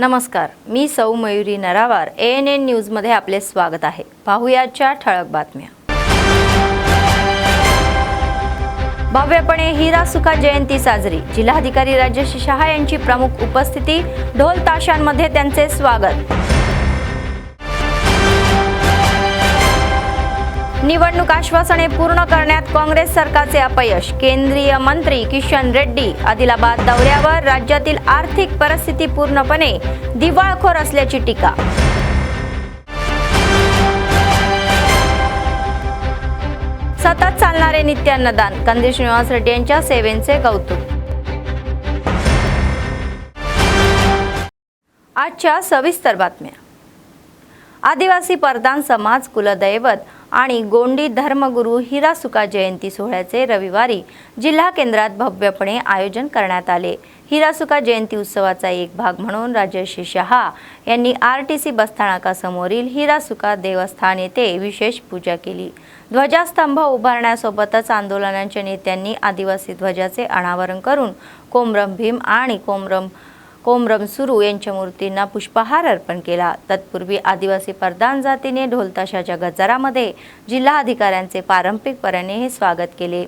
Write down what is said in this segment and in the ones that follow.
नमस्कार, मी सौ मयुरी नरावार। ANN न्यूजमध्ये आपले स्वागत आहे। पाहुयाच्या ठळक बातम्या। भव्यपणे हिरा सुका जयंती साजरी। जिल्हाधिकारी राजेश शहा यांची प्रमुख उपस्थिती, ढोल ताशांमध्ये त्यांचे स्वागत। निवडणूक आश्वासने पूर्ण करण्यात काँग्रेस सरकारचे अपयश। केंद्रीय मंत्री किशन रेड्डी आदिलाबाद दौऱ्यावर। राज्यातील आर्थिक परिस्थिती पूर्णपणे दिवाळखोर असल्याची टीका। सतत चालणारे नित्य अन्नदान, कंदील श्रीनिवास रेड्डी यांच्या सेवेचे कौतुक। आजच्या सविस्तर बातम्या। आदिवासी परदान समाज कुलदैवत आणि गोंडी धर्मगुरू हिरा सुका जयंती सोहळ्याचे रविवारी जिल्हा केंद्रात भव्यपणे आयोजन करण्यात आले। हिरा सुका जयंती उत्सवाचा एक भाग म्हणून राजेश शहा यांनी RTC बसस्थानकासमोरील हिरा सुका देवस्थान येथे विशेष पूजा केली। ध्वजास्तंभ उभारण्यासोबतच आंदोलनाच्या नेत्यांनी आदिवासी ध्वजाचे अनावरण करून कोमरम भीम आणि कोमरम सुरू यांच्या मूर्तींना पुष्पहार अर्पण केला। तत्पूर्वी आदिवासी परदान जातीने ढोलताशाच्या गजरामध्ये जिल्हाधिकाऱ्यांचे पारंपरिकपणे स्वागत केले।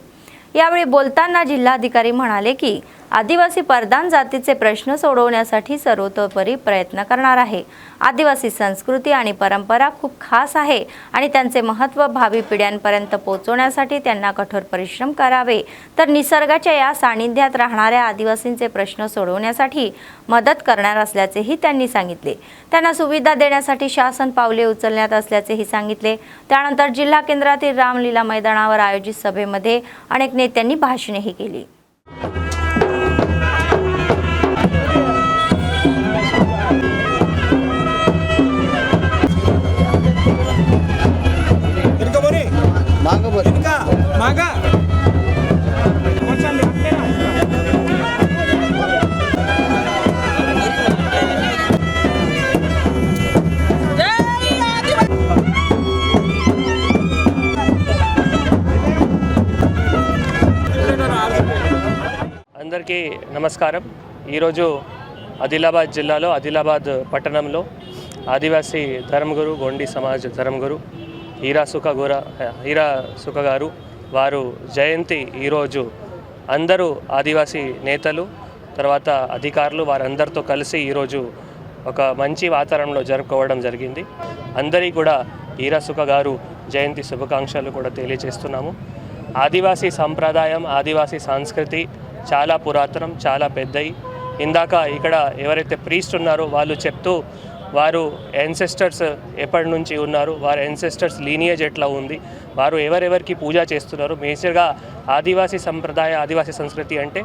यावेळी बोलताना जिल्हाधिकारी म्हणाले की आदिवासी परदान जातीचे प्रश्न सोडवण्यासाठी सर्वतोपरी प्रयत्न करणार आहे। आदिवासी संस्कृती आणि परंपरा खूप खास आहे आणि त्यांचे महत्त्व भावी पिढ्यांपर्यंत पोहोचवण्यासाठी त्यांना कठोर परिश्रम करावे, तर निसर्गाच्या या सानिध्यात राहणाऱ्या आदिवासींचे प्रश्न सोडवण्यासाठी मदत करणार असल्याचेही त्यांनी सांगितले। त्यांना सुविधा देण्यासाठी शासन पावले उचलण्यात असल्याचेही सांगितले। त्यानंतर जिल्हा केंद्रातील रामलीला मैदानावर आयोजित सभेमध्ये अनेक नेत्यांनी भाषणेही केली। అందరికీ నమస్కారం। ఈరోజు ఆదిలాబాద్ జిల్లాలో ఆదిలాబాద్ పట్టణంలో ఆదివాసీ ధర్మగురు గొండి సమాజ్ ధర్మగురు హీరా సుక గారు వారు జయంతి ఈరోజు అందరూ ఆదివాసీ నేతలు తర్వాత అధికారులు వారందరితో కలిసి ఈరోజు ఒక మంచి వాతావరణంలో జరుపుకోవడం జరిగింది। అందరికీ కూడా హీరా సుక గారు జయంతి శుభాకాంక్షలు కూడా తెలియజేస్తున్నాము। ఆదివాసీ సంప్రదాయం ఆదివాసీ సంస్కృతి చాలా పురాతనం, చాలా పెద్దయి। ఇందాక ఇక్కడ ఎవరైతే ప్రీస్ట్ ఉన్నారో వాళ్ళు చెప్తూ వారు యాన్సెస్టర్స్ ఎప్పటి నుంచి ఉన్నారు, వారి యాన్సెస్టర్స్ లీనియేజ్ ఎట్లా ఉంది, వారు ఎవరెవరికి పూజ చేస్తున్నారు। మేజర్గా ఆదివాసీ సంప్రదాయ ఆదివాసీ సంస్కృతి అంటే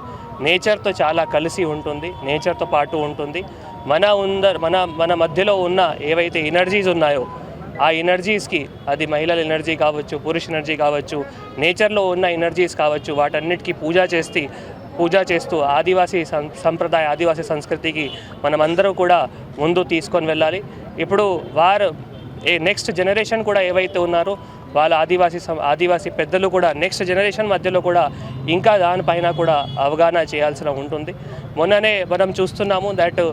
నేచర్తో చాలా కలిసి ఉంటుంది, నేచర్తో పాటు ఉంటుంది। మన మధ్యలో ఉన్న ఏవైతే ఎనర్జీస్ ఉన్నాయో ఆ ఎనర్జీస్కి, అది మహిళల ఎనర్జీ కావచ్చు, పురుష ఎనర్జీ కావచ్చు, నేచర్లో ఉన్న ఎనర్జీస్ కావచ్చు, వాటన్నిటికీ పూజ చేస్తూ ఆదివాసీ సంప్రదాయ ఆదివాసీ సంస్కృతికి మనమందరం కూడా ముందు తీసుకొని వెళ్ళాలి। ఇప్పుడు నెక్స్ట్ జనరేషన్ కూడా ఏవైతే ఉన్నారో వాళ్ళ ఆదివాసీ పెద్దలు కూడా నెక్స్ట్ జనరేషన్ మధ్యలో కూడా ఇంకా దానిపైన కూడా అవగాహన చేయాల్సిన ఉంటుంది। మొన్ననే మనం చూస్తున్నాము దట్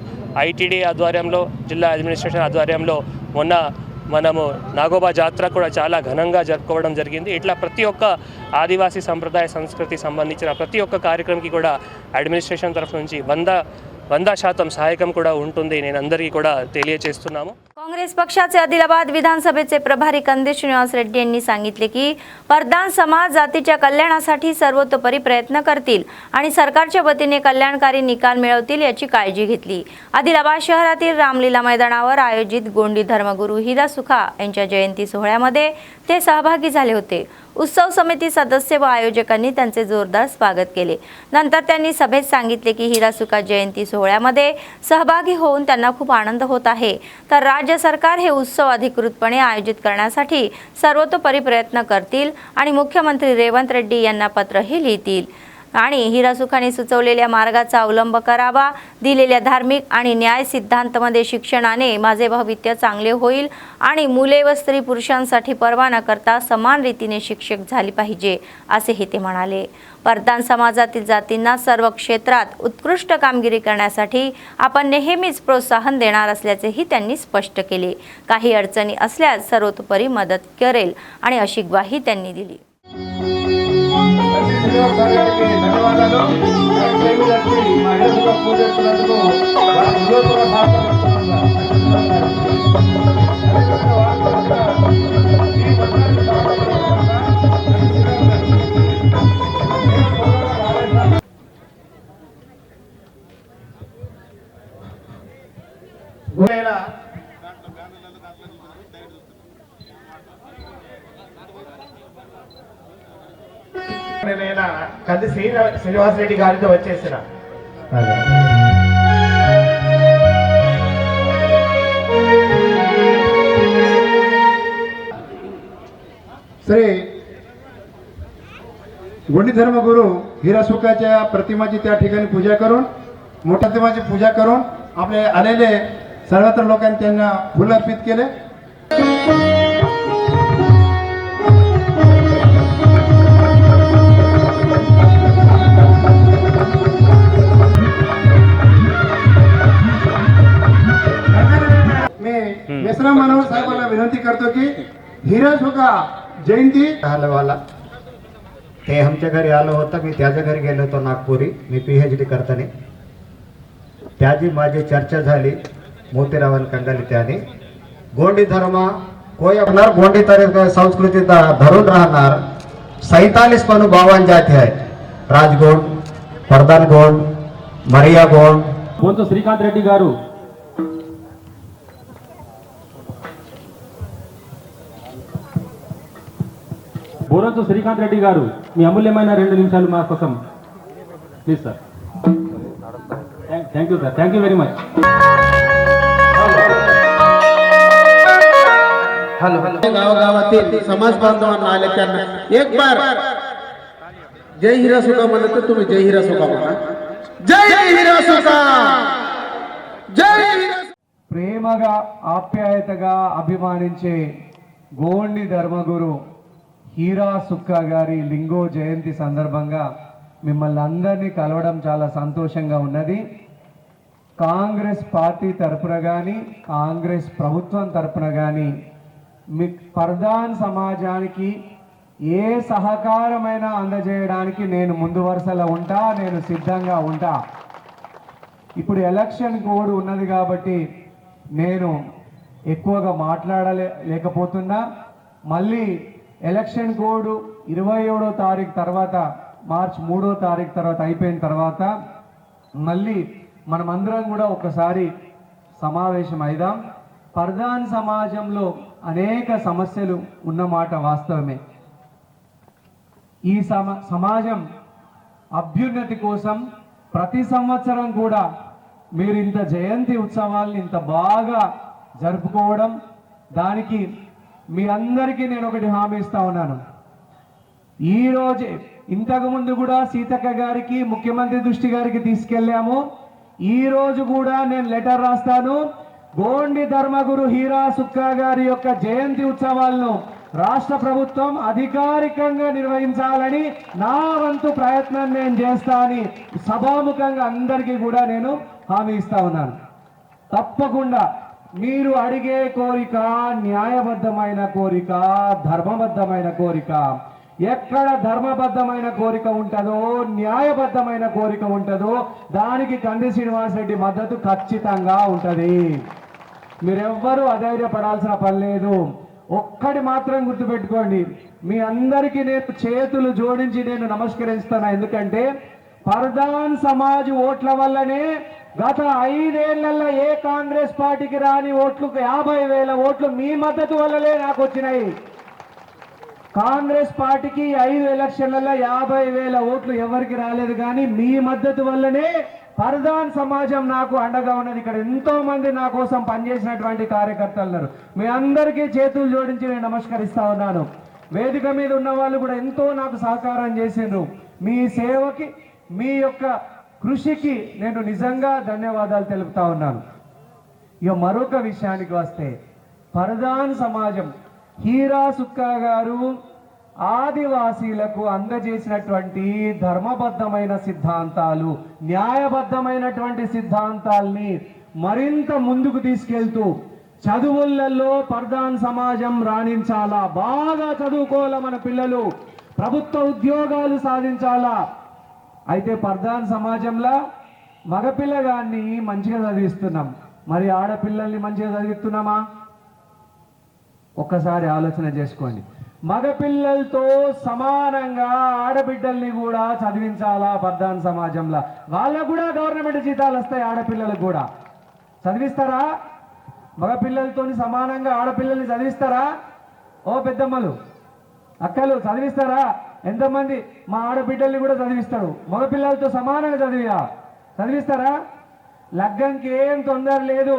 ITD ఆధ్వర్యంలో, జిల్లా అడ్మినిస్ట్రేషన్ ఆధ్వర్యంలో మనము నాగోబా జాతర కూడా చాలా ఘనంగా జరుపుకోవడం జరిగింది। ఇట్లా ప్రతి ఒక్క ఆదివాసీ సంప్రదాయ సంస్కృతి సంబంధించిన ప్రతి ఒక్క కార్యక్రమంకి కూడా అడ్మినిస్ట్రేషన్ తరఫు నుంచి 100% सहाय्यकम కూడా ఉంటుంది నేను అందరికీ కూడా తెలియజేస్తున్నాము। काँग्रेस पक्षाचे आदिलाबाद विधानसभेचे प्रभारी कंदील श्रीनिवास रेड्डी यांनी सांगितले की परदान समाज जातीच्या कल्याणासाठी सर्वतोपरी प्रयत्न करतील आणि सरकारच्या वतीने कल्याणकारी निकाल मिळवतील याची काळजी घेतली। आदिलाबाद शहरातील रामलीला मैदानावर आयोजित गोंडी धर्मगुरू हिरा सुका यांच्या जयंती सोहळ्यामध्ये ते सहभागी झाले होते। उत्सव समिती सदस्य व आयोजकांनी त्यांचे जोरदार स्वागत केले। नंतर त्यांनी सभेत सांगितले की हिरा सुका जयंती सोहळ्यामध्ये सहभागी होऊन त्यांना खूप आनंद होत आहे, तर राज्य सरकार हे उत्सव अधिकृतपणे आयोजित करण्यासाठी सर्वतोपरी प्रयत्न करतील आणि मुख्यमंत्री रेवंत रेड्डी यांना पत्रही लिहितील। आणि हिरासुखाने सुचवलेल्या मार्गाचा अवलंब करावा. दिलेल्या धार्मिक आणि न्याय सिद्धांतामध्ये शिक्षणाने माझे भविष्य चांगले होईल आणि मुले व स्त्री पुरुषांसाठी पर्वा न करता समान रीतीने शिक्षक झाली पाहिजे, असेही ते म्हणाले. परदान समाजातील जातींना सर्व क्षेत्रात उत्कृष्ट कामगिरी करण्यासाठी आपण नेहमीच प्रोत्साहन देणार असल्याचेही त्यांनी स्पष्ट केले. काही अडचणी असल्यास सर्वतोपरी मदत करेल आणि अशी ग्वाही त्यांनी दिली. కంది శ్రీనివాసరెడ్డి గారితో వచ్చేసిన श्री गोंडी धर्मगुरू हिरासुखाच्या प्रतिमाची त्या ठिकाणी पूजा करून मोठ्या प्रतिमाची पूजा करून आपले आलेले सर्वत्र लोकांनी त्यांना फुल अर्पित केले. मेसरा मनोहर साहेबांना विनंती करतो की हिरासुखा जयंती वाला ते आमच्या घरी आलं होतं. मी त्याच्या घरी गेलो होतो नागपुरी. मी PhD करताना त्याची माझी चर्चा झाली मोतीरावल कंगाली त्याने गोंडी धर्म कोय आपणार गोंडी संस्कृती धरून राहणार 47 बावन जाती आहेत. राजगोंड, परदान गोंड, मरिया गोंड. బొంతు శ్రీకాంత్ రెడ్డి గారు బోరంతు శ్రీకాంత్ రెడ్డి గారు మీ అమూల్యమైన 2 నిమిషాలు మా కోసం please sir. Thank you sir, thank you very much. Hello गावागावातील समाज बांधवांना आले त्यांना एक बार जय हिरासुखा म्हणलं तर तुम्ही जय हिरासुखा म्हणा. जय हिरासुखा, जय ప్రేమగా ఆప్యాయతగా అభిమానించే గోండి ధర్మగురు హీరా సుక్కా గారి లింగో జయంతి సందర్భంగా మిమ్మల్ని అందరినీ కలవడం చాలా సంతోషంగా ఉన్నది. కాంగ్రెస్ పార్టీ తరపున కానీ కాంగ్రెస్ ప్రభుత్వం తరపున కానీ మీ పర్దాన్ సమాజానికి ఏ సహకారమైనా అందజేయడానికి నేను ముందు వరుసలో ఉంటా, నేను సిద్ధంగా ఉంటా. ఇప్పుడు ఎలక్షన్ కోడ్ ఉన్నది కాబట్టి నేను ఎక్కువగా మాట్లాడలేకపోతున్నా. మళ్ళీ ఎలక్షన్ కోడ్ 27వ తారీఖు తర్వాత, మార్చి 3వ తారీఖు తర్వాత అయిపోయిన తర్వాత మళ్ళీ మనమందరం కూడా ఒకసారి సమావేశం అయిదాం. పర్దాన్ సమాజంలో అనేక సమస్యలు ఉన్నమాట వాస్తవమే. ఈ సమాజం అభ్యున్నతి కోసం ప్రతి సంవత్సరం కూడా మీరు ఇంత జయంతి ఉత్సవాల్ని ఇంత బాగా జరుపుకోవడం, దానికి మీ అందరికీ నేను ఒకటి హామీ ఇస్తా ఉన్నాను. ఈరోజే ఇంతకుముందు కూడా సీతక్క గారికి ముఖ్యమంత్రి దృష్టి గారికి తీసుకెళ్ళాము. ఈరోజు కూడా నేను లెటర్ రాస్తాను. గోండి ధర్మగురు హీరా సుక్కా గారి యొక్క జయంతి ఉత్సవాలను రాష్ట్ర ప్రభుత్వం అధికారికంగా నిర్వహించాలని నా వంతు ప్రయత్నం నేను చేస్తా అని సభాముఖంగా అందరికీ కూడా నేను హామీ ఇస్తా ఉన్నాను. తప్పకుండా మీరు అడిగే కోరిక న్యాయబద్ధమైన కోరిక, ధర్మబద్ధమైన కోరిక. ఎక్కడ ధర్మబద్ధమైన కోరిక ఉంటుందో, న్యాయబద్ధమైన కోరిక ఉంటుందో దానికి కంది శ్రీనివాసరెడ్డి మద్దతు ఖచ్చితంగా ఉంటుంది. మీరెవ్వరూ అధైర్యపడాల్సిన పని లేదు. ఒక్కటి మాత్రం గుర్తుపెట్టుకోండి, మీ అందరికీ నేను చేతులు జోడించి నేను నమస్కరిస్తాను. ఎందుకంటే పర్దాన్ సమాజ్ ఓట్ల వల్లనే గత 5 ఏళ్లలో ఏ కాంగ్రెస్ పార్టీకి రాని ఓట్లు 50,000 ఓట్లు మీ మద్దతు వల్లనే నాకు వచ్చినాయి. కాంగ్రెస్ పార్టీకి 5 ఎలక్షన్లలో 50,000 ఓట్లు ఎవరికి రాలేదు, కానీ మీ మద్దతు వల్లనే పర్దాన్ సమాజం నాకు అండగా ఉన్నది. ఇక్కడ ఎంతో మంది నా కోసం పనిచేసినటువంటి కార్యకర్తలు ఉన్నారు. మీ అందరికీ చేతులు జోడించి నేను నమస్కరిస్తా ఉన్నాను. వేదిక మీద ఉన్న వాళ్ళు కూడా ఎంతో నాకు సహకారం చేసిండ్రు. మీ సేవకి మీ యొక్క కృషికి నేను నిజంగా ధన్యవాదాలు తెలుపుతా ఉన్నాను. ఇక మరొక విషయానికి వస్తే పరదాన్ సమాజం హీరా సుక్కా గారు ఆదివాసీలకు అందజేసినటువంటి ధర్మబద్ధమైన సిద్ధాంతాలు, న్యాయబద్ధమైనటువంటి సిద్ధాంతాల్ని మరింత ముందుకు తీసుకెళ్తూ చదువులలో పరదాన్ సమాజం రాణించాలా, బాగా చదువుకోవాలా, మన పిల్లలు ప్రభుత్వ ఉద్యోగాలు సాధించాలా. అయితే పరదాన్ సమాజంలో మగపిల్లగాన్ని మంచిగా చదివిస్తున్నాం, మరి ఆడపిల్లల్ని మంచిగా చదివిస్తున్నామా? ఒక్కసారి ఆలోచన చేసుకోండి. మగపిల్లలతో సమానంగా ఆడబిడ్డల్ని కూడా చదివించాలా పరదాన్ సమాజంలో. వాళ్ళకు కూడా గవర్నమెంట్ జీతాలు వస్తాయి, ఆడపిల్లలకు కూడా చదివిస్తారా? మగపిల్లలతో సమానంగా ఆడపిల్లల్ని చదివిస్తారా? ఓ పెద్దమ్మలు అక్కలు చదివిస్తారా? ఎంతమంది మా ఆడబిడ్డల్ని కూడా చదివిస్తారు? మగపిల్లలతో సమానంగా చదివిస్తారా? లగ్గంకి ఏం తొందర లేదు,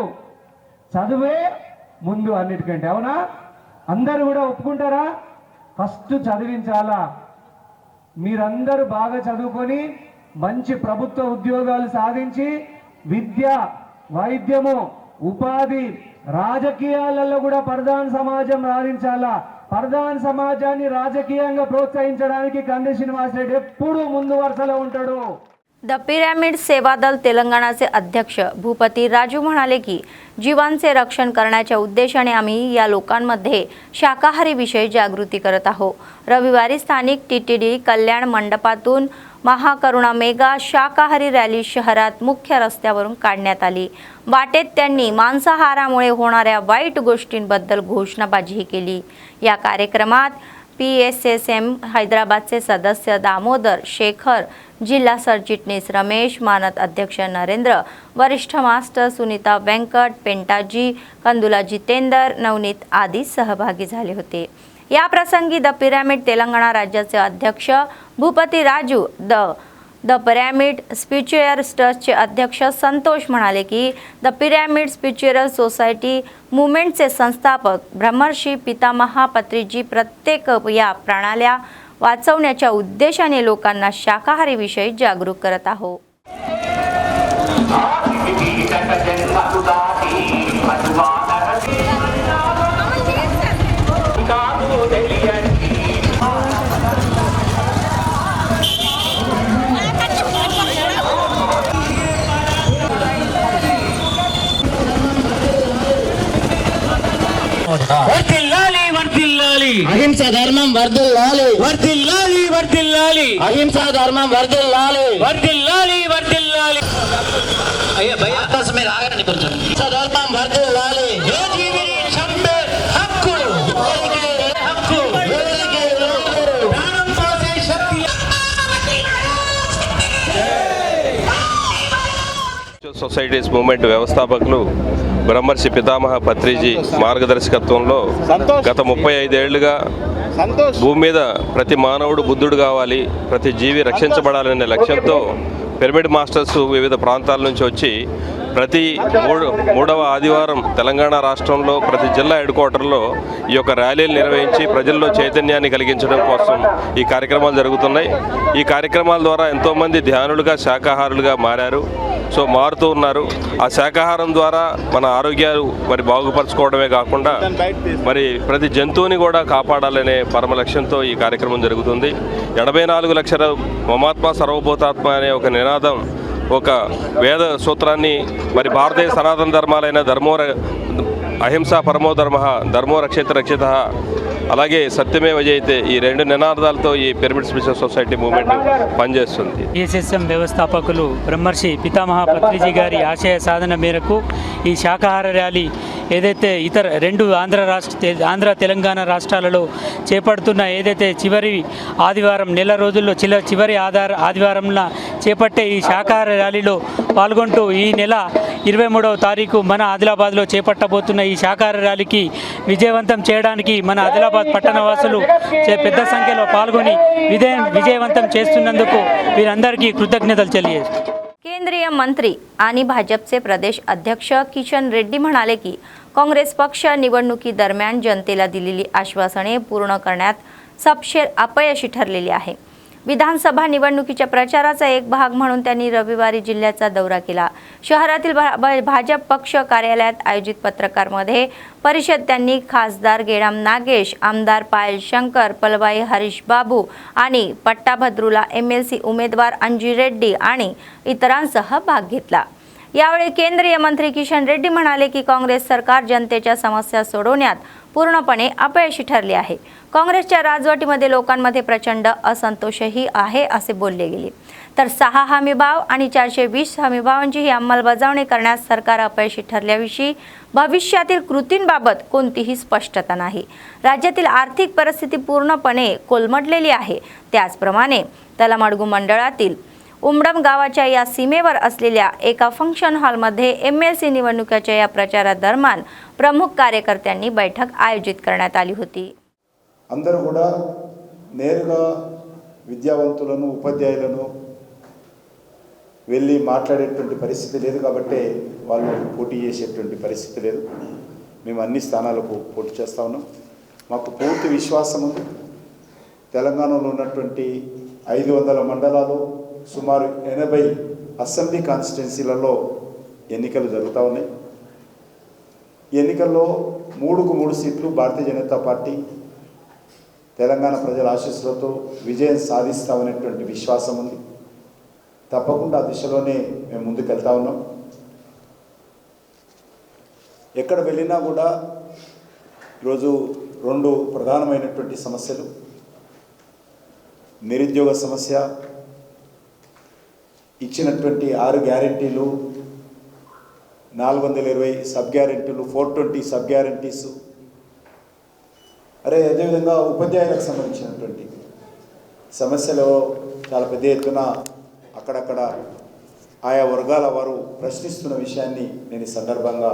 చదువే ముందు అన్నిటికంటే. అవునా? అందరూ కూడా ఒప్పుకుంటారా? ఫస్ట్ చదివించాలా. మీరందరూ బాగా చదువుకొని మంచి ప్రభుత్వ ఉద్యోగాలు సాధించి విద్య, వైద్యము, ఉపాధి, రాజకీయాలలో కూడా పరదాన్ సమాజం రాణించాలా. పరదాన్ సమాజాన్ని రాజకీయంగా ప్రోత్సహించడానికి కంది శ్రీనివాస్ రెడ్డి ఎప్పుడూ ముందు వరుసలో ఉంటాడు. द पिरॅमिड सेवा दल तेलंगणाचे अध्यक्ष भूपती राजू म्हणाले की जीवांचे रक्षण करण्याच्या उद्देशाने आम्ही या लोकांमध्ये शाकाहारी विषयी जागृती करत आहोत. रविवारी स्थानिक टीटीडी कल्याण मंडपातून महाकरुणा मेगा शाकाहारी रॅली शहरात मुख्य रस्त्यावरून काढण्यात आली. वाटेत त्यांनी मांसाहारामुळे होणाऱ्या वाईट गोष्टींबद्दल घोषणाबाजी केली. या कार्यक्रमात PSSM हैदराबादचे सदस्य दामोदर शेखर, जिल्हा सरचिटणीस रमेश, मानद अध्यक्ष नरेंद्र, वरिष्ठ मास्टर सुनीता वेंकट, पेंटाजी, कंदुला जितेंदर, नवनीत आदी सहभागी झाले होते. या प्रसंगी द पिरॅमिड तेलंगणा राज्याचे अध्यक्ष भूपती राजू, द पिरॅमिड स्पिरिच्युअल ट्रस्टचे अध्यक्ष संतोष म्हणाले की द पिरॅमिड स्पिरिच्युअल सोसायटी मुवमेंटचे संस्थापक ब्रह्मर्षी पितामहा पत्रीजी प्रत्येक या प्राण्याला वाचवण्याच्या उद्देशाने लोकांना शाकाहारी विषयी जागरूक करत आहोत. వర్ధిల్లాలి వర్ధిల్లాలి అహింసా ధర్మం వర్ధిల్లాలి వర్ధిల్లాలి వర్ధిల్లాలి అహింసా ధర్మం వర్ధిల్లాలి వర్ధిల్లాలి వర్ధిల్లాలి అయ్యా భయ్యా आपस में రాగండి కొంచెం అహింసా ధర్మం వర్ధిల్లాలి ఏ జీవిని చంపే హక్కు హక్కు ప్రాణం పోసే శక్తి సొసైటీస్ మూవ్మెంట్ వ్యవస్థాపకులు బ్రహ్మర్షి పితామహ పత్రిజీ మార్గదర్శకత్వంలో గత 35 ఏళ్లుగా భూమి మీద ప్రతి మానవుడు బుద్ధుడు కావాలి, ప్రతి జీవి రక్షించబడాలనే లక్ష్యంతో పిరమిడ్ మాస్టర్స్ వివిధ ప్రాంతాల నుంచి వచ్చి ప్రతి మూడవ ఆదివారం తెలంగాణ రాష్ట్రంలో ప్రతి జిల్లా హెడ్ క్వార్టర్లో ఈ యొక్క ర్యాలీలు నిర్వహించి ప్రజల్లో చైతన్యాన్ని కలిగించడం కోసం ఈ కార్యక్రమాలు జరుగుతున్నాయి. ఈ కార్యక్రమాల ద్వారా ఎంతోమంది ధ్యానులుగా శాకాహారులుగా మారారు. సో మారుతూ ఉన్నారు. ఆ శాకాహారం ద్వారా మన ఆరోగ్యాలు మరి బాగుపరచుకోవడమే కాకుండా మరి ప్రతి జంతువుని కూడా కాపాడాలనే పరమ లక్ష్యంతో ఈ కార్యక్రమం జరుగుతుంది. 84 లక్షల మమాత్మ సర్వభూతాత్మ అనే ఒక నినాదం, ఒక వేద సూత్రాన్ని మరి భారతీయ సనాతన ధర్మాలైన అహింసా పరమో ధర్మ, ధర్మో రక్షిత రక్షిత, అలాగే సత్యమేవ జయతే, ఈ రెండు నినాదాలతో ఈ పిరమిడ్ స్పిరిచువల్ సొసైటీ మూవ్మెంట్ పనిచేస్తుంది. PSSM వ్యవస్థాపకులు బ్రహ్మర్షి పితామహ పత్రిజీ గారి ఆశయ సాధన మేరకు ఈ శాకాహార ర్యాలీ ఏదైతే ఇతర 2 ఆంధ్ర తెలంగాణ రాష్ట్రాలలో చేపడుతున్న ఏదైతే చివరి ఆదివారం నెల రోజుల్లో చివరి ఆదివారంలో చేపట్టే ఈ శాకాహార ర్యాలీలో పాల్గొంటూ ఈ నెల 23వ తారీఖు మన ఆదిలాబాద్లో చేపట్టబోతున్న ఈ శాకాహార ర్యాలీకి విజయవంతం చేయడానికి మన ఆదిలాబాద్ పట్టణ వాసులు పెద్ద సంఖ్యలో పాల్గొని విజయవంతం చేస్తున్నందుకు వీరందరికీ కృతజ్ఞతలు తెలియజేస్తున్నాను. केंद्रीय मंत्री आणि भाजपचे प्रदेश अध्यक्ष किशन रेड्डी म्हणाले की काँग्रेस पक्ष निवडणुकीदरम्यान जनतेला दिलेली आश्वासने पूर्ण करण्यात सपशेर अपयशी ठरलेली आहे. विधानसभा निवडणुकीच्या प्रचाराचा एक भाग म्हणून त्यांनी रविवारी जिल्ह्याचा दौरा केला. शहरातील भाजप पक्ष कार्यालयात आयोजित पत्रकारमध्ये परिषद त्यांनी खासदार गेडाम नागेश, आमदार पायल शंकर, पलवाई हरीश बाबू आणि पट्टाभद्रूला MLC उमेदवार अंजी रेड्डी आणि इतरांसह भाग घेतला. यावेळी केंद्रीय मंत्री किशन रेड्डी म्हणाले की काँग्रेस सरकार जनतेच्या समस्या सोडवण्यात पूर्णपणे अपयशी ठरले आहे. काँग्रेसच्या राजवटीमध्ये लोकांमध्ये प्रचंड असंतोषही आहे असे बोलले गेले. तर 6 हमीभाव आणि 420 हमीभावांची अंमलबजावणी करण्यास सरकार अपयशी ठरल्याविषयी भविष्यातील कृतींबाबत कोणतीही स्पष्टता नाही. राज्यातील आर्थिक परिस्थिती पूर्णपणे कोलमडलेली आहे. त्याचप्रमाणे तलामडगू मंडळातील उमडम गावाच्या या सीमेवर असलेल्या एका फंक्शन हॉलमध्ये MLC निवडणुकीच्या या प्रचारादरम्यान प्रमुख कार्यकर्त्यांनी बैठक आयोजित करण्यात आली होती. అందరూ కూడా నేరుగా విద్యావంతులను ఉపాధ్యాయులను వెళ్ళి మాట్లాడేటువంటి పరిస్థితి లేదు కాబట్టి వాళ్ళు పోటీ చేసేటువంటి పరిస్థితి లేదు. మేము అన్ని స్థానాలకు పోటీ చేస్తా ఉన్నాం. మాకు పూర్తి విశ్వాసం ఉంది. తెలంగాణలో ఉన్నటువంటి 500 మండలాలు సుమారు 80 అసెంబ్లీ కాన్స్టిట్యున్సీలలో ఎన్నికలు జరుగుతూ ఉన్నాయి. ఎన్నికల్లో 3కు 3 సీట్లు భారతీయ జనతా పార్టీ తెలంగాణ ప్రజల ఆశీస్సులతో విజయం సాధిస్తామనేటువంటి విశ్వాసం ఉంది. తప్పకుండా ఆ దిశలోనే మేము ముందుకెళ్తా ఉన్నాం. ఎక్కడ వెళ్ళినా కూడా ఈరోజు 2 ప్రధానమైనటువంటి సమస్యలు, నిరుద్యోగ సమస్య, ఇచ్చినటువంటి 6 గ్యారెంటీలు, 420 సబ్ గ్యారెంటీలు, 420 సబ్ గ్యారెంటీస్, అదేవిధంగా ఉపాధ్యాయులకు సంబంధించినటువంటి సమస్యలు చాలా పెద్ద ఎత్తున అక్కడక్కడ ఆయా వర్గాల వారు ప్రశ్నిస్తున్న విషయాన్ని నేను ఈ సందర్భంగా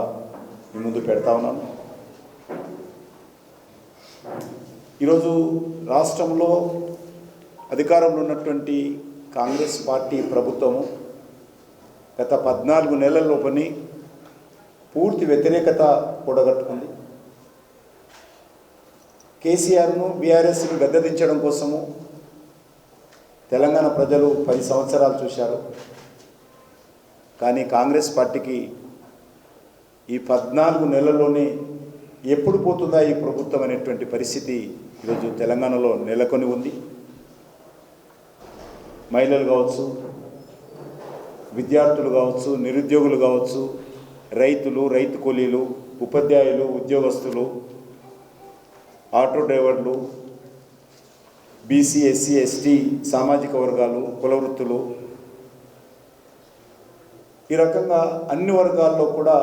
మీ ముందు పెడతా ఉన్నాను. ఈరోజు రాష్ట్రంలో అధికారంలో ఉన్నటువంటి కాంగ్రెస్ పార్టీ ప్రభుత్వము గత 14 నెలల్లోపని పూర్తి వ్యతిరేకత కూడగట్టుకుంది. కేసీఆర్ను బీఆర్ఎస్ను గద్దెదించడం కోసము తెలంగాణ ప్రజలు 10 సంవత్సరాలు చూశారు. కానీ కాంగ్రెస్ పార్టీకి ఈ 14 నెలల్లోనే ఎప్పుడు పోతుందా ఈ ప్రభుత్వం అనేటువంటి పరిస్థితి ఈరోజు తెలంగాణలో నెలకొని ఉంది. మహిళలు కావచ్చు, విద్యార్థులు కావచ్చు, నిరుద్యోగులు కావచ్చు, రైతులు, రైతు కూలీలు, ఉపాధ్యాయులు, ఉద్యోగస్తులు, ఆటో డ్రైవర్లు, బీసీ, ఎస్సీ, ఎస్టీ సామాజిక వర్గాలు, కుల వృత్తులు, ఈ రకంగా అన్ని వర్గాల్లో కూడా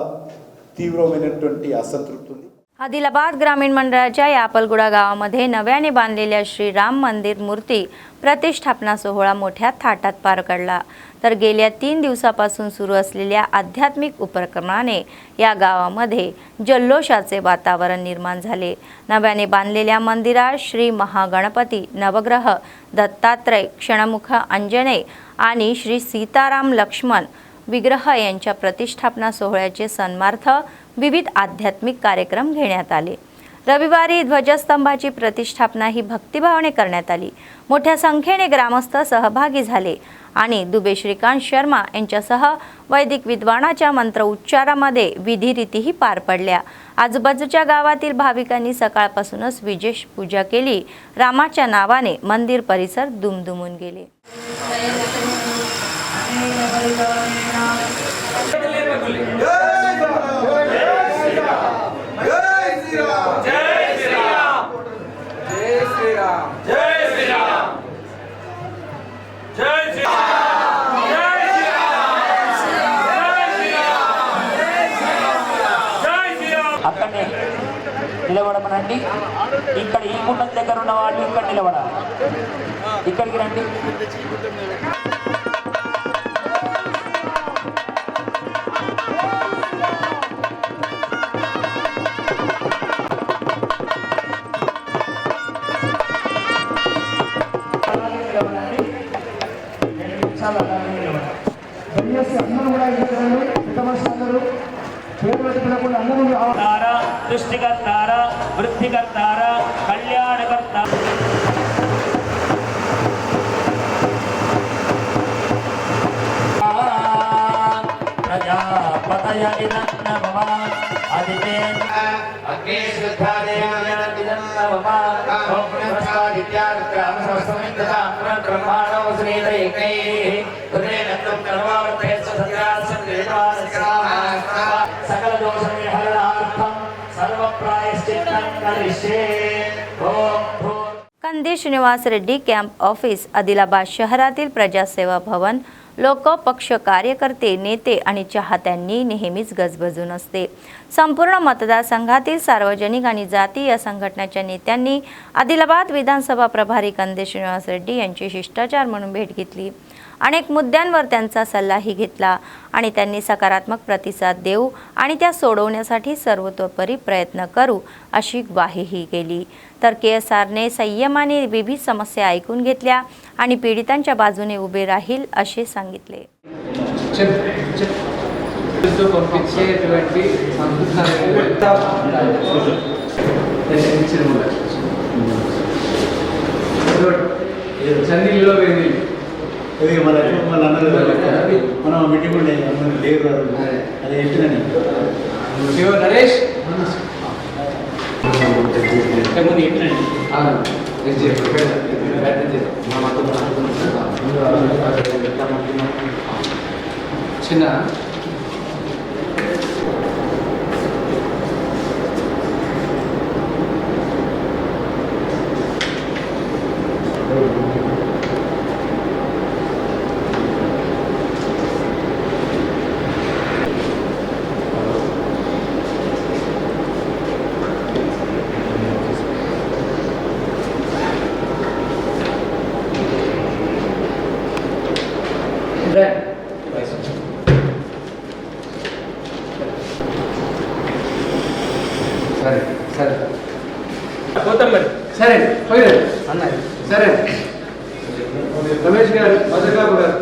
తీవ్రమైనటువంటి असंतृप्ती ఉంది. आदिलाबाद ग्रामीण मंडळाच्या यापलगुडा गावामध्ये नव्याने बांधलेल्या श्री राम मंदिर मूर्ती प्रतिष्ठापना सोहळा मोठ्या थाटात पार पडला. तर गेल्या 3 दिवसापासून सुरू असलेल्या आध्यात्मिक उपक्रमाने या गावामध्ये जल्लोषाचे वातावरण निर्माण झाले. नव्याने बांधलेल्या मंदिरात श्री महागणपती, नवग्रह, दत्तात्रय, क्षणमुख अंजनेय आणि श्री सीताराम लक्ष्मण विग्रह यांच्या प्रतिष्ठापना सोहळ्याचे सन्मार्थ विविध आध्यात्मिक कार्यक्रम घेण्यात आले. रविवारी ध्वजस्तंभाची प्रतिष्ठापना ही भक्तिभावाने करण्यात आली. मोठ्या संख्येने ग्रामस्थ सहभागी झाले आणि दुबे श्रीकांत शर्मा यांच्यासह वैदिक विद्वानाच्या मंत्र उच्चारामध्ये विधिरीतीही पार पडल्या. आजूबाजूच्या गावातील भाविकांनी सकाळपासूनच विशेष पूजा केली. रामाच्या नावाने मंदिर परिसर दुमदुमून गेले. అక్కడే నిలబడమనండి. ఇక్కడ ఈ గుండం దగ్గర ఉన్న వాళ్ళు ఇక్కడ నిలబడాలి. ఇక్కడికి రండి. సృష్టికర్తార, వృద్ధికర్తార, కళ్యాణకర్త. सकल दोष निहरणार्थम सर्व प्रायश्चित्तं करिष्ये। ओम कंदी श्रीनिवास रेड्डी कॅम्प ऑफिस आदिलाबाद शहरातील प्रजासेवा भवन लोक पक्ष कार्यकर्ते नेते आणि चाहत्यांनी नेहमीच गजबजून असते। संपूर्ण मतदारसंघातील सार्वजनिक आणि जातीय संघटनांच्या नेत्यांनी आदिलाबाद विधानसभा प्रभारी कंदी श्रीनिवास रेड्डी यांची शिष्टाचार म्हणून भेट घेतली। अनेक मुद्द्यांवर त्यांचा सल्लाही घेतला आणि त्यांनी सकारात्मक प्रतिसाद देऊ आणि त्या सोडवण्यासाठी सर्वतोपरी प्रयत्न करू अशी ग्वाहीही केली। तर KSRने संयमाने विविध समस्या ऐकून घेतल्या आणि पीडितांच्या बाजूने उभे राहील असे सांगितले। మనం మీటింగ్ ఉండే లేరు అది ఎట్టినని నరేష్ చిన్న సరే సరే పోతాం మరి సరే పోయిరా అన్న సరే रमेश గారు భద్రకాపు గారు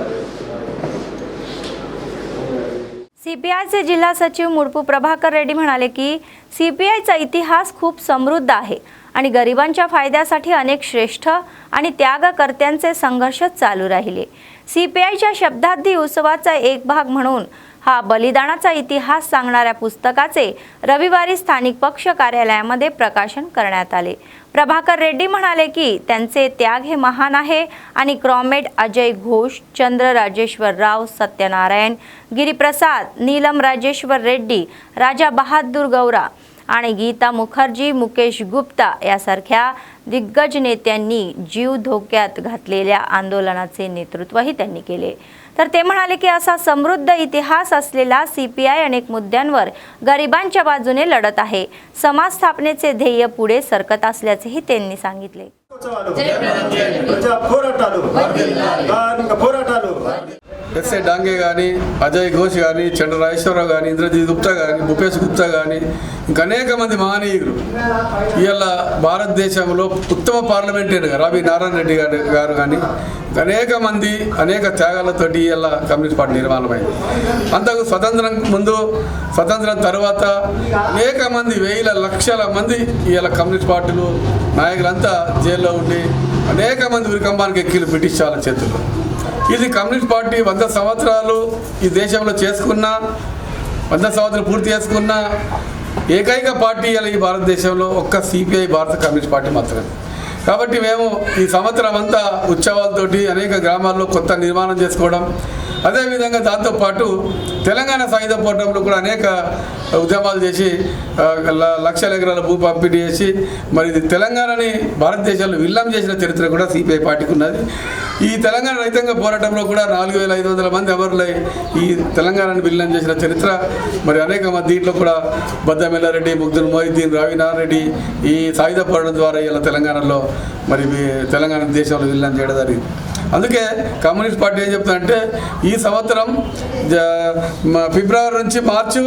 CPIचे जिल्हा सचिव मुडपू प्रभाकर रेड्डी म्हणाले की CPIचा इतिहास खूप समृद्ध आहे आणि गरिबांच्या फायद्यासाठी अनेक श्रेष्ठ आणि त्यागकर्त्यांचे संघर्ष चालू राहिले। CPIच्या शब्दार्थी उत्सवाचा एक भाग म्हणून हा बलिदानाचा इतिहास सांगणाऱ्या पुस्तकाचे रविवारी स्थानिक पक्ष कार्यालयामध्ये प्रकाशन करण्यात आले। प्रभाकर रेड्डी म्हणाले की त्यांचे त्याग हे महान आहे आणि क्रॉमेट अजय घोष, चंद्र राजेश्वर राव, सत्यनारायण गिरीप्रसाद, नीलम राजेश्वर रेड्डी, राजा बहादूर गौरा आणि गीता मुखर्जी, मुकेश गुप्ता यासारख्या दिग्गज नेत्यांनी जीव धोक्यात घातलेल्या आंदोलनाचे नेतृत्वही त्यांनी केले। तर ते म्हणाले की असा समृद्ध इतिहास असलेला CPI अनेक मुद्द्यांवर गरिबांच्या बाजूने लढत आहे। समाज स्थापनेचे ध्येय पुढे सरकत असल्याचेही त्यांनी सांगितले। ఎస్ఏ డాంగే కానీ అజయ్ ఘోష్ కానీ చంద్ర రాజేశ్వరరావు కానీ ఇంద్రజిత్ గుప్తా కానీ భూపేష్ గుప్తా కానీ ఇంకా అనేక మంది మహనీయులు ఇవాళ భారతదేశంలో ఉత్తమ పార్లమెంటరీగా రవి నారాయణ రెడ్డి గారు కానీ అనేక మంది అనేక త్యాగాలతోటి ఇవాళ కమ్యూనిస్ట్ పార్టీ నిర్మాణమైంది। అంతకు స్వతంత్రం ముందు స్వతంత్రం తర్వాత అనేక మంది వేల లక్షల మంది ఇవాళ కమ్యూనిస్ట్ పార్టీలు నాయకులంతా జైల్లో ఉండి అనేక మంది ఉరికంబానికి ఎక్కిలు బ్రిటిష్ వాళ్ళ చేతుల్లో। ఇది కమ్యూనిస్ట్ పార్టీ 100 సంవత్సరాలు ఈ దేశంలో చేసుకున్న 100 సంవత్సరాలు పూర్తి చేసుకున్న ఏకైక పార్టీ ఈ భారతదేశంలో ఒక్క CPI భారత కమ్యూనిస్ట్ పార్టీ మాత్రమే। కాబట్టి మేము ఈ సంవత్సరం అంతా ఉత్సవాలతోటి అనేక గ్రామాల్లో కొత్త నిర్మాణం చేసుకోవడం, అదేవిధంగా దాంతోపాటు తెలంగాణ సాయుధ పోరాటంలో కూడా అనేక ఉద్యమాలు చేసి లక్షల ఎకరాల భూ పంపిణీ చేసి మరి తెలంగాణని భారతదేశంలో విల్లం చేసిన చరిత్ర కూడా CPI పార్టీకి ఉన్నది। ఈ తెలంగాణ రైతాంగ పోరాటంలో కూడా 4500 మంది అమరులై ఈ తెలంగాణను విల్లం చేసిన చరిత్ర మరి అనేక మంది దీంట్లో కూడా బద్దమెల్లారెడ్డి, ముగ్ధుల్ మొహిద్దీన్, రవి నారాయణ రెడ్డి ఈ సాయుధ పోరాటం ద్వారా ఇలా తెలంగాణలో మరి తెలంగాణ దేశంలో విల్లం చేయడం జరిగింది। అందుకే కమ్యూనిస్ట్ పార్టీ ఏం చెప్తుందంటే ఈ సంవత్సరం ఫిబ్రవరి నుంచి మార్చి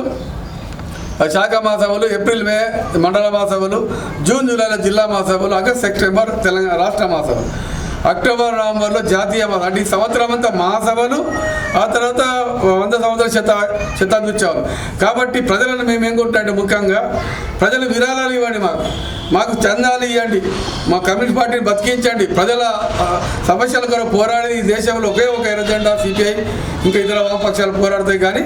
శాఖ మహాసభలు, ఏప్రిల్ మే మండల మహాసభలు, జూన్ జూలైలో జిల్లా మహాసభలు, ఆగస్ట్ సెప్టెంబర్ తెలంగాణ రాష్ట్ర మహాసభలు, అక్టోబర్ నవంబర్లో జాతీయ మహాసభ, అంటే ఈ సంవత్సరం అంతా మహాసభలు, ఆ తర్వాత 100 సంవత్సరాల శతాబ్ది ఉత్సవాలు। కాబట్టి ప్రజలను మేము ఏం కొంటామంటే ముఖ్యంగా ప్రజలు విరాళాలు ఇవ్వండి, మాకు మాకు చందాలు ఇవ్వండి, మా కమ్యూనిస్ట్ పార్టీని బతికించండి. ప్రజల సమస్యల కొరకు పోరాడేది ఈ దేశంలో ఒకే ఒక ఎర్రజెండా సిపిఐ, ఇంకా ఇతర వామపక్షాలు పోరాడతాయి. కానీ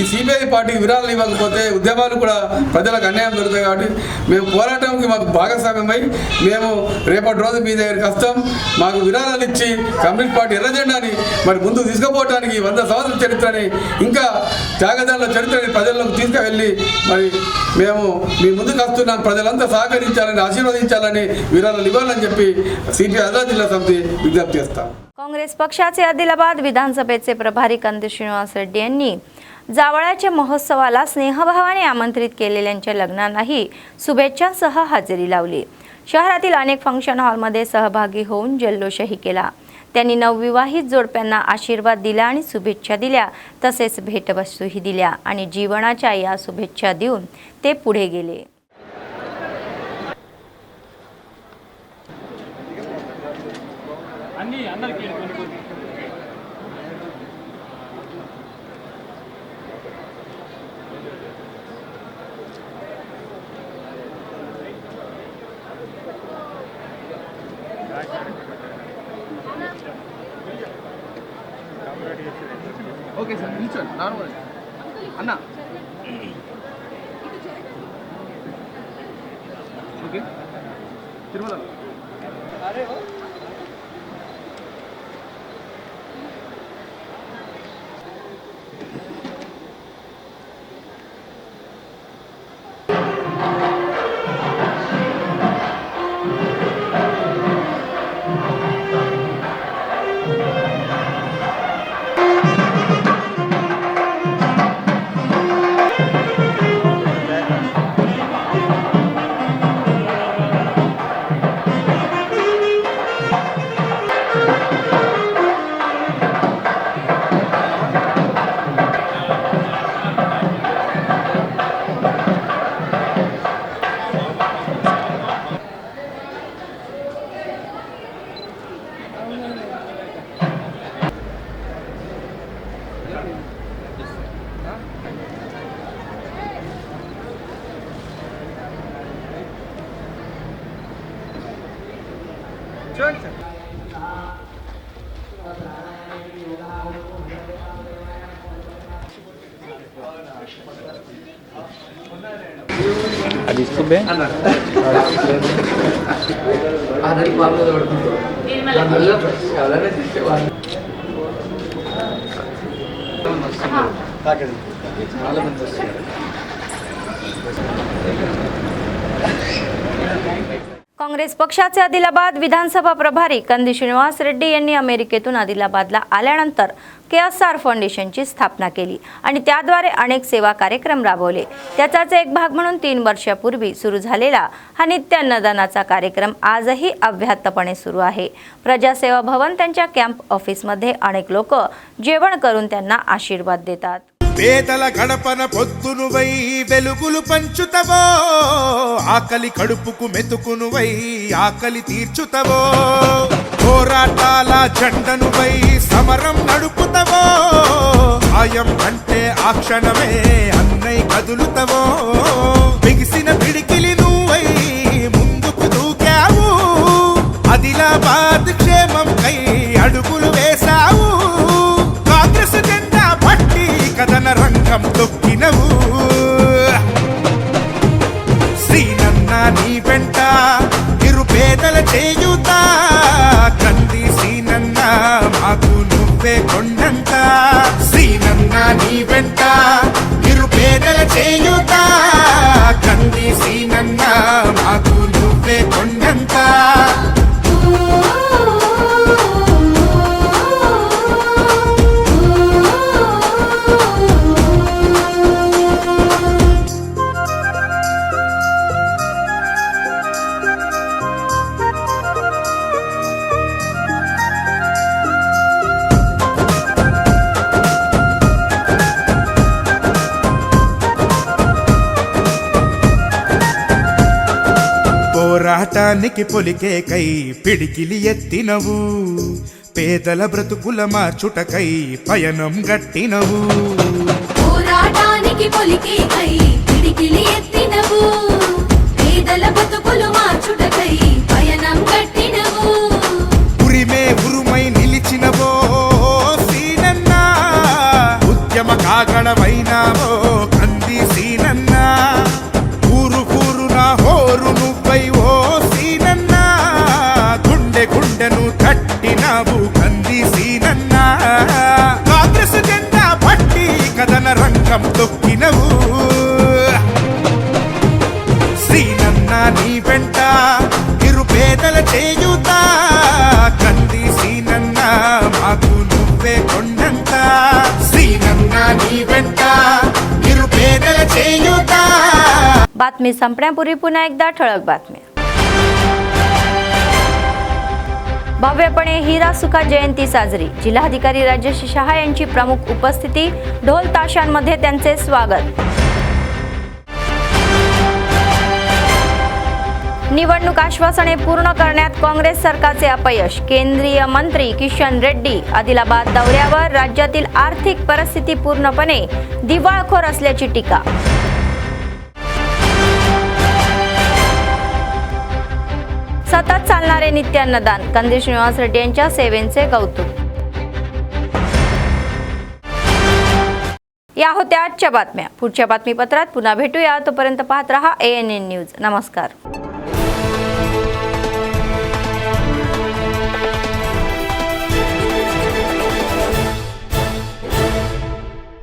ఈ సిపిఐ పార్టీకి విరాళాలు ఇవ్వకపోతే ఉద్యమాలు కూడా ప్రజలకు అన్యాయం జరుగుతాయి. కాబట్టి మేము పోరాటానికి మాకు భాగస్వామ్యమై మేము రేపటి రోజు మీ దగ్గరికి వస్తాం. మాకు విరాళాలు ఇచ్చి కమ్యూనిస్ట్ పార్టీ ఎర్రజెండాని మరి ముందుకు తీసుకుపోవడానికి 100 సంవత్సరాల చరిత్రని, ఇంకా త్యాగదారుల చరిత్రని ప్రజల్లోకి తీసుకువెళ్ళి మరి మేము మీ ముందుకు వస్తున్నాం. ప్రజలంతా సహకరించాలని, ఆశీర్వదించాలని, విరాళాలు ఇవ్వాలని చెప్పి సిపిఐ ఆదిలాబాద్ జిల్లా సమితి विज्ञप्ती असतात. काँग्रेस पक्षाचे आदिलाबाद विधानसभेचे प्रभारी कंदी श्रीनिवास रेड्डी यांनी जावळाच्या महोत्सवाला स्नेहभावाने आमंत्रित केलेल्यांच्या लग्नालाही शुभेच्छांसह हजेरी लावली. शहरातील अनेक फंक्शन हॉलमध्ये सहभागी होऊन जल्लोषही केला. त्यांनी नवविवाहित जोडप्यांना आशीर्वाद दिला आणि शुभेच्छा दिल्या. तसेच भेटवस्तूही दिल्या आणि जीवनाच्या या शुभेच्छा देऊन ते पुढे गेले. ఓకే సార్, నిల్చోండి నార్మల్ అన్న. ఓకే తిరుమల అది ఇస్తుందే काँग्रेस पक्षाचे आदिलाबाद विधानसभा प्रभारी कंदी श्रीनिवास रेड्डी यांनी अमेरिकेतून आदिलाबादला आल्यानंतर KSR फाउंडेशनची स्थापना केली आणि त्याद्वारे अनेक सेवा कार्यक्रम राबवले. त्याचाच एक भाग म्हणून 3 वर्षापूर्वी सुरू झालेला हा नित्य अन्नदानाचा कार्यक्रम आजही अव्याहतपणे सुरू आहे. प्रजासेवा भवन त्यांच्या कॅम्प ऑफिसमध्ये अनेक लोक जेवण करून त्यांना आशीर्वाद देतात. పేదల గడపన పొద్దునువై వెలుగులు పంచుతవో, ఆకలి కడుపుకు మెతుకునువై ఆకలి తీర్చుతవో, పోరాటాల జెండనువై సమరం నడుపుతవో, ఆయం అంటే ఆ క్షణమే అన్నై కదులుతవో, బిగిసిన పిడికిలి నువ్వై ముందుకు దూకావు, ఆదిలాబాద్ క్షేమం కై అడుగులు వేశావు, కాంగ్రెస్ జెండా పట్టి కథన రంగం తొక్కినవు, శ్రీనన్న నీ వెంట నిరుపేదల చేయుతా, కంది శ్రీనన్న మాకు నువ్వే కొండంత, శ్రీనన్న నీ వెంట నిరుపేదల చేయుతా, కంది శ్రీనన్న మాకు నువ్వే కొండంత. పోరాటానికి పొలికేకై పిడికిలి ఎత్తినవు, పేదల బ్రతుకుల మార్చుటకై పయనం గట్టినవు, పోరాటానికి పొలికేకై పిడికిలి ఎత్తినవు, పేదల బతుకులు మార్చుటకై పయనం కట్టినవు ఉరిమే ఉరుమై నిలిచినవో సీనన్న ఉద్యమ కాగడవైనావో కంది సీనన్న ఊరు ఊరున హోరు నువ్వై ఓ సీనన్న గుండె గుండెను తట్టినావు కంది సీనన్న కాంగ్రెస్ జెండా పట్టి కథన రంగం తొక్కినవు శ్రీనన్న నీ వెంట నిరుపేదల చేయుతా కంది శ్రీనన్న మాకు నువ్వే కొండంత శ్రీనన్న నీ వెంట निरुपेदल చేయుతా बातमी संपण्यापूर्वी पुन्हा एकदा ठळक बातम्या. भव्यपणे हिरा सुका जयंती साजरी. जिल्हाधिकारी राजेश शहा यांची प्रमुख उपस्थिती. ढोल ताशांमध्ये त्यांचे स्वागत. निवडणूक आश्वासने पूर्ण करण्यात काँग्रेस सरकारचे अपयश. केंद्रीय मंत्री किशन रेड्डी आदिलाबाद दौऱ्यावर. राज्यातील आर्थिक परिस्थिती पूर्णपणे दिवाळखोर असल्याची टीका. सतत चालणारे नित्य अन्नदान. कंदी श्रीनिवास रेड्डी यांच्या सेवेचे कौतुक. या होत्या आजच्या बातम्या. पुढच्या बातमीपत्रात पुन्हा भेटूया. तोपर्यंत पाहत रहा ANN न्यूज. नमस्कार.